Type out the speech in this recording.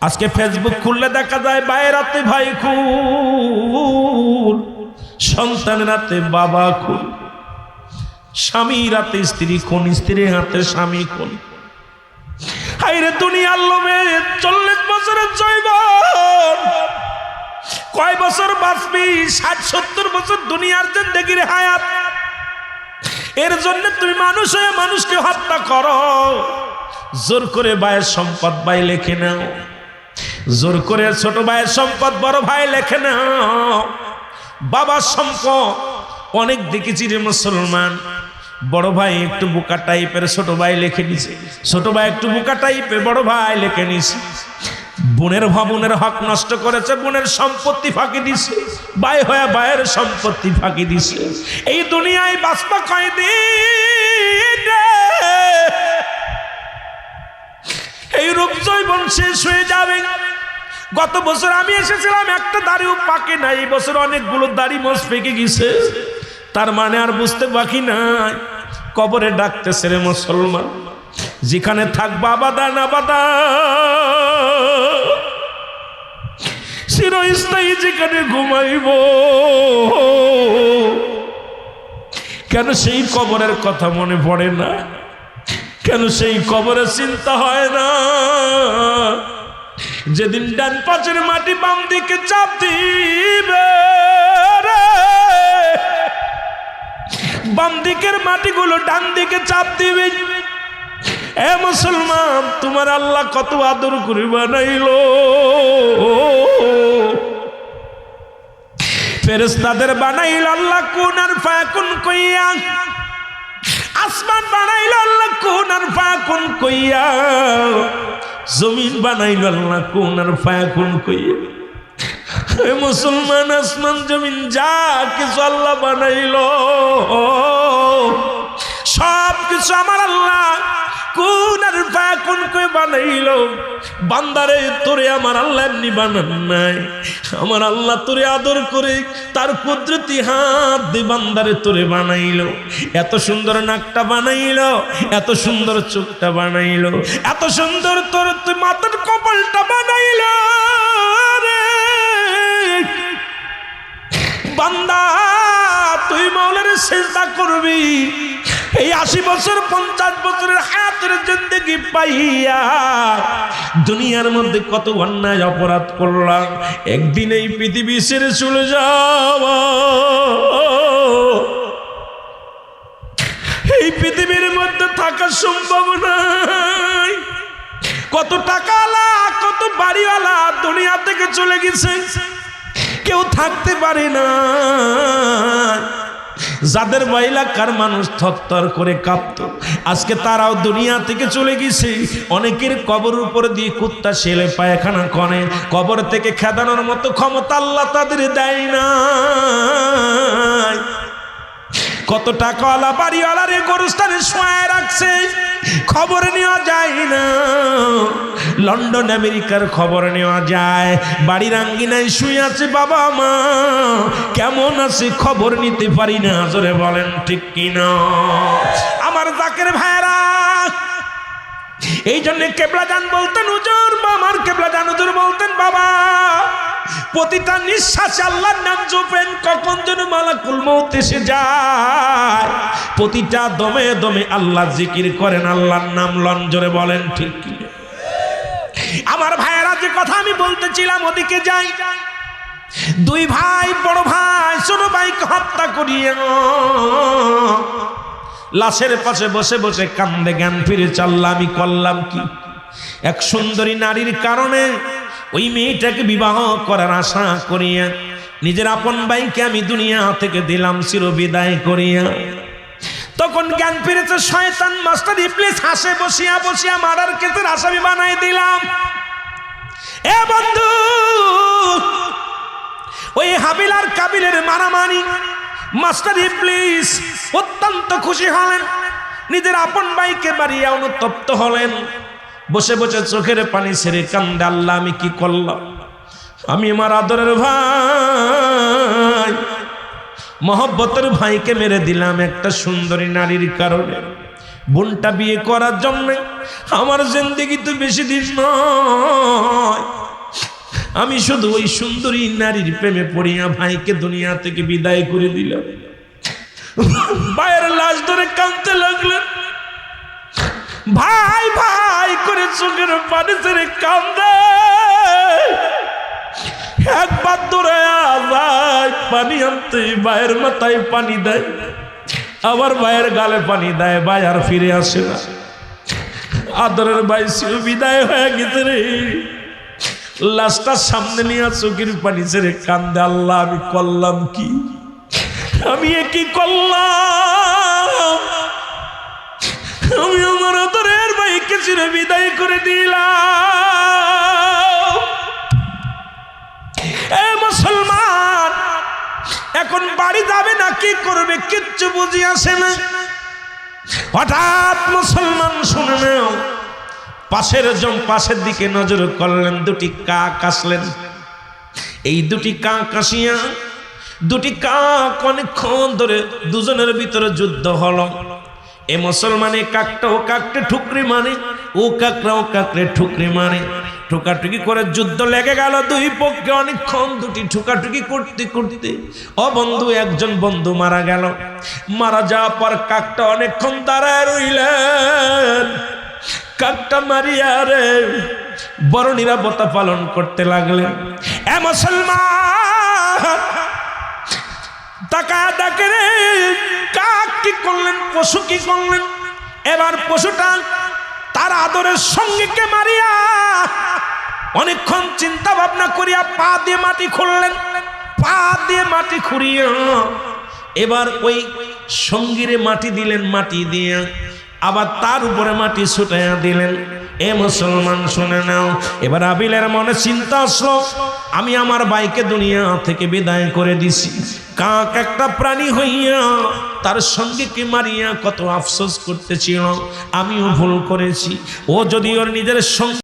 আজকে ফেসবুক খুললে দেখা যায় ভাইয়ের হাতে ভাই খুন, সন্তানের হাতে বাবা খুন, স্বামীর হাতে স্ত্রী খুন, স্ত্রীর হাতে স্বামী খুন। হায়রে দুনিয়ার লোভে 40 বছরের জৈবন, কয় বছর বাঁচবি? 60-70 বছর দুনিয়ার জিন্দেগির হায়াত। এর জন্য তুমি মানুষ হয়ে মানুষকে হত্যা করো। জোর করে ভাইয়ের সম্পদ ভাই লেখে নাও, জোর করে ছোট ভাইয়ের সম্পদ বড় ভাই লেখে নাও। বাবার সম্পদ অনেক দেখেছি রে মুসলমান, বড় ভাই একটু বোকা টাইপের ছোট ভাই লিখে নিছে, ছোট ভাই একটু বোকা টাইপের বড় ভাই লিখে নিছে। বোনের হক নষ্ট করেছে, বোনের সম্পত্তি ফাঁকি দিছে, ভাই হয়ে ভাইয়ের সম্পত্তি ফাঁকি দিছে। এই দুনিয়ায় বাঁচবা কয়দিন? এই রূপ জৈবন শেষ হয়ে যাবে। গত বছর আমি এসেছিলাম, একটা দাড়িও পাকে নাই। এই বছর অনেকগুলো দাড়ি মোছ পেকে গেছে। তার মানে আর বুঝতে বাকি নাই, কবরে ডাকতেছে রে মুসলমান। যেখানে থাকবা আবাদা না বাদা, চিরস্থায়ী যেখানে ঘুমাইব, কেন সেই কবরের কথা মনে পড়ে না? কেন সেই কবরের চিন্তা হয় না? যেদিন ডান পাশের মাটি বাম দিকে চাপ দিবে, বাম দিকের মাটিগুলো ডান দিকে চাপ দিবে। এ মুসলমান, তোমার আল্লাহ কত আদর করে বানাইলো। ফেরেশতাদের বানাইল আল্লাহ কুন আর ফায়াকুন কইয়া, আসমান বানাইল আল্লাহ কুন আর ফায়াকুন কইয়া, জমিন বানাইল আল্লাহ কুন আর ফায়াকুন কইয়া। হে মুসলমান, আসমান জমিন যা কিছু আল্লাহ বানাইল, সব কিছু আমার আল্লাহ কুন আর ফায়াকুন কই বানাইল। বান্দারে তোরে আমার আল্লাহ এমনি বানান নাই, আমার আল্লাহ তোরে আদর করে তার কুদরতি হাত দিয়ে বান্দারে তোরে বানাইল। এত সুন্দর নাকটা বানাইল, এত সুন্দর চোখটা বানাইল, এত সুন্দর তোর তুই মাথার কপালটা বানাইল। বান্দা, তুই মাওলারে সিজদা করবি। এই 80 বছর 50 বছরের হায়াতের জিন্দেগি পাইয়া দুনিয়ার মধ্যে কত অন্যায় অপরাধ করলাম, একদিন এই পৃথিবী ছেড়ে চলে যাব। এই পৃথিবীর মধ্যে থাকা সম্ভব নয়। কত টাকাওয়ালা, কত বাড়িওয়ালা দুনিয়া থেকে চলে গেছে, কেউ থাকতে পারে না। যাদের এলাকার মানুষ থরথর করে কাঁপত, আজকে তারাও দুনিয়া থেকে চলে গেছে। অনেকের কবর উপর দিয়ে কুত্তা শেলে পায়খানা করে, কবর থেকে খেদানোর মতো ক্ষমতা আল্লাহ তাদের দেয় না। কত টাকাওয়ালা বাড়িওয়ালার গোরস্থানে শোয়ায় রাখছে, খবর নেওয়া যায় না। লন্ডন আমেরিকার খবর নেওয়া যায়, বাড়ির আঙ্গিনায় শুয়ে আছে বাবা মা, কেমন আছে খবর নিতে পারি না। জোরে বলেন ঠিক কিনা? আমার জাকের ভাইরা, এই জন্য কেবলা জান বলতেন হুজুর, আমার কেবলা জান হুজুর বলতেন বাবা, প্রতিটা নিঃশ্বাসে আল্লাহর নাম জপেন, কখন যেন মালাকুল মউত এসে যায়। প্রতিটা দমে দমে আল্লাহ জিকির করেন, আল্লাহর নাম লন। জোরে বলেন ঠিক কি? আমার ভাইয়েরা, যে কথা আমি বলতেছিলাম ওদিকে যাই। দুই ভাই, বড় ভাই ছোট ভাইকে হত্যা করিয়া লাশের পাশে বসে বসে কান্দে, জ্ঞান ফিরে চাল্লা আমি করলাম কি? এক সুন্দরী নারীর কারণে ওই মেয়েটাকে বিবাহ করার আশা করিয়া নিজের আপন ভাইকে আমি দুনিয়া থেকে দিলাম চির বিদায় করিয়া। তখন জ্ঞান ফিরেছে, শয়তান মাস্টার ইবলিস হাসে বসিয়া বসিয়া মারার কেসের আসামি বানাই দিলাম। এ বন্ধু, ওই হাবিল আর কাবিলের মারামারি মাস্টার ইবলিস অত্যন্ত খুশি হলেন, নিজের আপন ভাইকে মারিয়া অনুতপ্ত হলেন। বসে বসে চোখের পানি ছেড়ে কান্দে, আল্লাহ আমি কি করলাম? আমি আমার আদরের ভাই, মহব্বতের ভাইকে মেরে দিলাম একটা সুন্দরী নারীর কারণে। বোনটা বিয়ে করার জন্য আমার জিন্দেগি তো বেশি দিন নয়, আমি শুধু ওই সুন্দরী নারীর প্রেমে পড়িয়া ভাইকে দুনিয়া থেকে বিদায় করে দিলাম। ভাইয়ের লাশ ধরে কাঁদতে লাগলেন, ভাই ভাই করে চোখের পানি ছেড়ে কান্দে। একবার দৌড়ায়া যায় পানি আনতে, ভাইয়ের মাথায় পানি দেয়, আবার ভাইয়ের গালে পানি দেয়, ভাই আর ফিরে আসে না। আদরের ভাই ছিল বিদায় হয়ে গেছে রে। লাশটা সামনে নিয়ে চোখের পানি ছেড়ে কান্দে, আল্লাহ আমি করলাম কি, আমি কি করলাম, আমি আমার আদরের ভাইকে চিরে বিদায় করে দিলাম। এ মুসলমান, এখন বাড়ি যাবে না কি করবে কিচ্ছু বুঝি আসে না। হঠাৎ মুসলমান শুনে নাও, পাশের দিকে নজর করলেন, দুটি কাক আসলেন। এই দুটি কাক আসিয়া, দুটি কাক অনেকক্ষণ ধরে দুজনের ভিতরে যুদ্ধ হলো। এ মুসলমানে কাকটা ও কাককে ঠুকরি মানে, ও কাকরা ও কাকরে ঠুকরি মানে, ঠুকাঠুকি করে যুদ্ধ লেগে গেল দুই পক্ষে অনেকক্ষণ। দুটি ঠুকাঠুকি করতে করতে ও বন্ধু, একজন বন্ধু মারা গেল। মারা যাওয়ার পর কাকটা অনেকক্ষণ দাঁড়ায় রইলেন। কাকটা মারিয়া রে বড় নিরাপত্তা পালন করতে লাগলেন। এ মুসলমান, তাকায় দেখে রে কাক কি করলেন, পশু কি করলেন। এবার পশুটা তার আদরের সঙ্গীকে মারিয়া অনেকক্ষণ চিন্তা ভাবনা করিয়া পা দিয়ে মাটি খুঁড়লেন। পা দিয়ে মাটি খুঁড়িয়া এবার ওই সঙ্গীরে মাটি দিলেন, মাটি দিয়ে আবার তার উপরে মাটি ছুটাইয়া দিলেন। এ মুসলমান শুনে নাও, এবার আবিলের মনে চিন্তা আসলো, আমি আমার ভাইকে দুনিয়া থেকে বিদায় করে দিছি। কাক একটা প্রাণী হইয়া তার সঙ্গীকে মারিয়া কত আফসোস করতেছিল, আমিও ভুল করেছি। ও যদি ওর নিজের সঙ্গে